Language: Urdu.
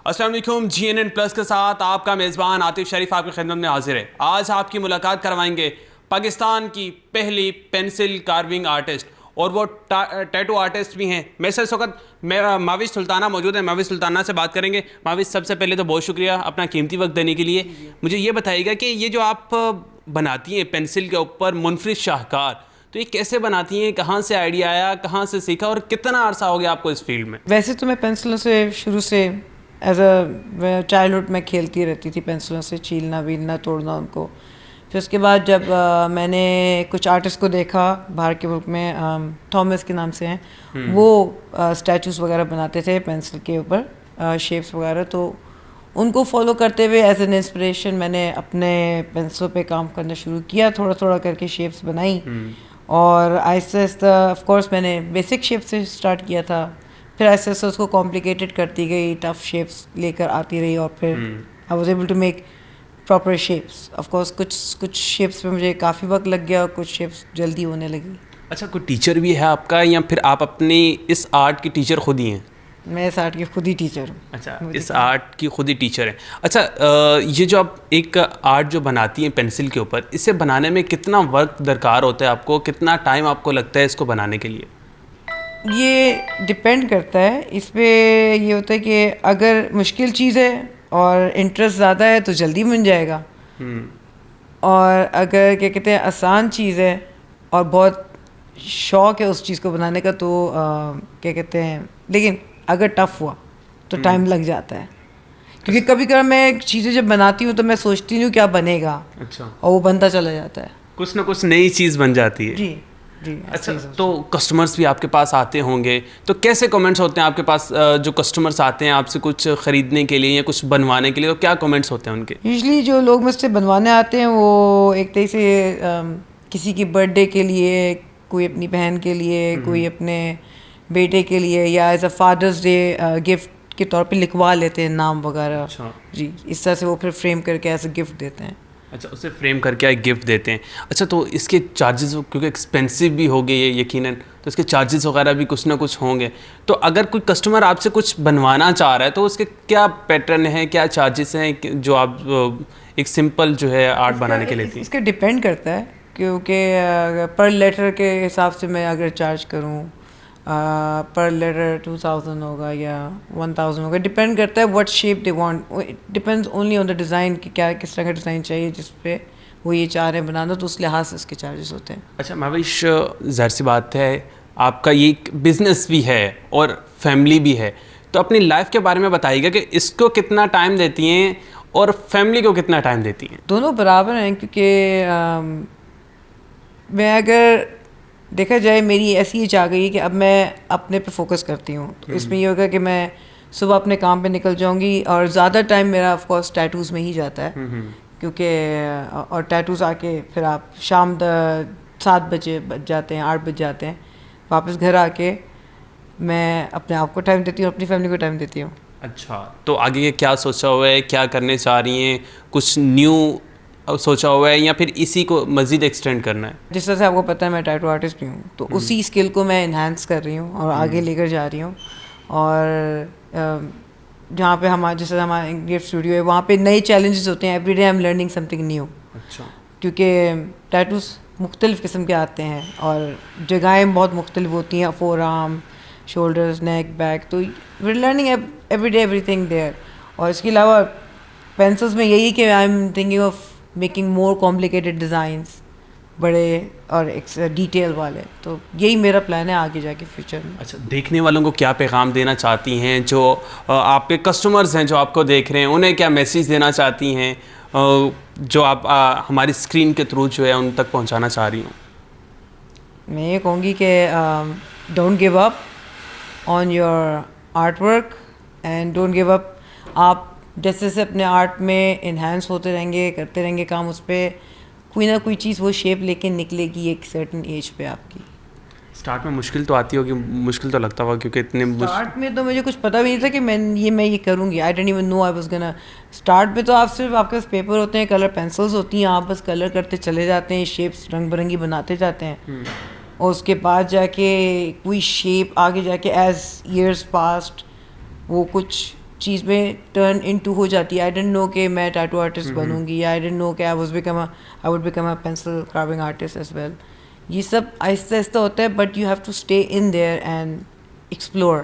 السلام علیکم. GNN+ کے ساتھ آپ کا میزبان عاطف شریف آپ کی خدمت میں حاضر ہے. آج آپ کی ملاقات کروائیں گے پاکستان کی پہلی پینسل کارونگ آرٹسٹ, اور وہ ٹیٹو آرٹسٹ بھی ہیں. میرے سے اس وقت ماوش سلطانہ موجود ہیں. ماوش سلطانہ سے بات کریں گے. ماوش, سب سے پہلے تو بہت شکریہ اپنا قیمتی وقت دینے کے لیے. مجھے یہ بتائیے گا کہ یہ جو آپ بناتی ہیں پینسل کے اوپر منفرد شاہکار, تو یہ کیسے بناتی ہیں, کہاں سے آئیڈیا آیا, کہاں سے سیکھا, اور کتنا عرصہ ہو گیا آپ کو اس فیلڈ میں؟ ویسے تو میں پینسلوں سے شروع سے ایز اے چائلڈہڈ میں کھیلتی رہتی تھی, پینسلوں سے چھیلنا ویلنا توڑنا ان کو. پھر اس کے بعد جب میں نے کچھ آرٹسٹ کو دیکھا باہر کے ملک میں, تھامس کے نام سے ہیں, وہ اسٹیچوز وغیرہ بناتے تھے پینسل کے اوپر, شیپس وغیرہ, تو ان کو فالو کرتے ہوئے ایز این انسپریشن میں نے اپنے پینسلوں پہ کام کرنا شروع کیا. تھوڑا تھوڑا کر کے شیپس بنائی, اور آہستہ آہستہ آف کورس میں نے بیسک شیپ سے اسٹارٹ کیا تھا. پھر ایسے ایسے اس کو کمپلیکیٹڈ کرتی گئی, ٹف شیپس لے کر آتی رہی, اور پھر I was able to make proper shapes. Of course کچھ شیپس میں مجھے کافی وقت لگ گیا, اور کچھ شیپس جلدی ہونے لگی. اچھا, کوئی ٹیچر بھی ہے آپ کا, یا پھر آپ اپنی اس آرٹ کی ٹیچر خود ہی ہیں؟ میں اس آرٹ کی خود ہی ٹیچر ہوں. اچھا, اس آرٹ کی خود ہی ٹیچر ہیں. اچھا, یہ جو آپ ایک آرٹ جو بناتی ہیں پینسل کے اوپر, اسے بنانے میں کتنا وقت درکار ہوتا ہے آپ کو, کتنا ٹائم آپ کو لگتا ہے اس کو بنانے کے لیے؟ یہ ڈپینڈ کرتا ہے. اس پہ یہ ہوتا ہے کہ اگر مشکل چیز ہے اور انٹرسٹ زیادہ ہے تو جلدی بن جائے گا, اور اگر کیا کہتے ہیں آسان چیز ہے اور بہت شوق ہے اس چیز کو بنانے کا, تو کیا کہتے ہیں, لیکن اگر ٹف ہوا تو ٹائم لگ جاتا ہے. کیونکہ کبھی کبھی میں چیزیں جب بناتی ہوں تو میں سوچتی ہوں کیا بنے گا, اور وہ بنتا چلا جاتا ہے, کچھ نہ کچھ نئی چیز بن جاتی ہے. جی جی. اچھا, تو کسٹمرس بھی آپ کے پاس آتے ہوں گے, تو کیسے کمنٹس ہوتے ہیں آپ کے پاس جو کسٹمرس آتے ہیں آپ سے کچھ خریدنے کے لیے یا کچھ بنوانے کے لیے, تو کیا کمنٹس ہوتے ہیں ان کے؟ یوزلی جو لوگ مجھ سے بنوانے آتے ہیں وہ ایک طرح سے کسی کی برتھ ڈے کے لیے, کوئی اپنی بہن کے لیے, کوئی اپنے بیٹے کے لیے, یا as a father's day gift کے طور پہ لکھوا لیتے ہیں نام وغیرہ. جی, اس طرح سے وہ پھر فریم کر کے ایز اے گفٹ دیتے ہیں. اچھا, اسے فریم کر کے گفٹ دیتے ہیں. اچھا, تو اس کے چارجز کیونکہ ایکسپینسو بھی ہو گئے یہ یقیناً, تو اس کے چارجز وغیرہ بھی کچھ نہ کچھ ہوں گے. تو اگر کوئی کسٹمر آپ سے کچھ بنوانا چاہ رہا ہے تو اس کے کیا پیٹرن ہیں, کیا چارجز ہیں جو آپ ایک سمپل جو ہے آرٹ بنانے کے لیتے ہیں؟ اس کا ڈپینڈ کرتا ہے, کیونکہ پر لیٹر کے حساب سے میں اگر چارج کروں, پر لیٹر 2000 ہوگا یا 1000 ہوگا, ڈپینڈ کرتا ہے what shape they want. Depends only on the design کہ کیا کس طرح کا ڈیزائن چاہیے جس پہ وہ یہ چاہ رہے ہیں بنانا, تو اس لحاظ سے اس کے چارجز ہوتے ہیں. اچھا ماوش, ظاہر سی بات ہے آپ کا یہ ایک بزنس بھی ہے اور فیملی بھی ہے, تو اپنی لائف کے بارے میں بتائیے گا کہ اس کو کتنا ٹائم دیتی ہیں اور فیملی کو کتنا ٹائم دیتی ہیں؟ دونوں برابر ہیں, کیونکہ میں اگر دیکھا جائے میری ایسی ایج آ گئی کہ اب میں اپنے پہ فوکس کرتی ہوں. تو اس میں یہ ہوگا کہ میں صبح اپنے کام پہ نکل جاؤں گی, اور زیادہ ٹائم میرا آف کورس ٹیٹوز میں ہی جاتا ہے, کیونکہ اور ٹیٹوز آ کے پھر آپ شام 7 بجے بج جاتے ہیں, 8 بج جاتے ہیں, واپس گھر آ کے میں اپنے آپ کو ٹائم دیتی ہوں, اپنی فیملی کو ٹائم دیتی ہوں. اچھا, تو آگے کیا سوچا ہوا ہے, کیا کرنے چاہ رہی ہیں, کچھ نیو سوچا ہوا ہے یا پھر اسی کو مزید ایکسٹینڈ کرنا ہے؟ جس طرح سے آپ کو پتہ ہے میں ٹیٹو آرٹسٹ بھی ہوں, تو اسی اسکل کو میں انہینس کر رہی ہوں اور آگے لے کر جا رہی ہوں. اور جہاں پہ جس طرح ہمارا گفٹ اسٹوڈیو ہے, وہاں پہ نئے چیلنجز ہوتے ہیں. Every day I am learning some thing new. اچھا, کیونکہ ٹیٹوز مختلف قسم کے آتے ہیں اور جگہیں بہت مختلف ہوتی ہیں, forearm, shoulders, neck, back, تو we are learning every day everything there. اور اس کے علاوہ پینسلز میں یہی کہ I am thinking of making more complicated designs, بڑے اور ڈیٹیل والے. تو یہی میرا پلان ہے آگے جا کے فیوچر میں. اچھا, دیکھنے والوں کو کیا پیغام دینا چاہتی ہیں, جو آپ کے کسٹمرز ہیں جو آپ کو دیکھ رہے ہیں, انہیں کیا میسیج دینا چاہتی ہیں جو آپ ہماری اسکرین کے تھرو جو ہے ان تک پہنچانا چاہ رہی ہوں؟ میں یہ کہوں گی کہ don't give up on your art work, and don't give up. آپ جیسے جیسے اپنے آرٹ میں انہینس ہوتے رہیں گے, کرتے رہیں گے کام, اس پہ کوئی نہ کوئی چیز وہ شیپ لے کے نکلے گی ایک سرٹن ایج پہ آپ کی. اسٹارٹ میں مشکل تو آتی ہوگی, مشکل تو لگتا ہوگا کیونکہ اتنے اسٹارٹ میں تو مجھے کچھ پتہ بھی نہیں تھا کہ میں یہ کروں گی. I don't even know I was gonna. Start میں تو آپ صرف آپ کے پاس پیپر ہوتے ہیں, کلر پینسلس ہوتی ہیں, آپ بس کلر کرتے چلے جاتے ہیں, شیپس رنگ برنگی بناتے جاتے ہیں, اور اس کے بعد جا کے کوئی شیپ آگے جا کے ایز ایئرس پاسٹ وہ کچھ چیز میں ٹرن ان ٹو ہو جاتی ہے. آئی ڈونٹ نو کہ میں ٹیٹو آرٹسٹ بنوں گی, یا آئی ڈونٹ نو کہ I would become a pencil carving artist as well. یہ سب آہستہ آہستہ ہوتا ہے, but you have to stay in there and explore.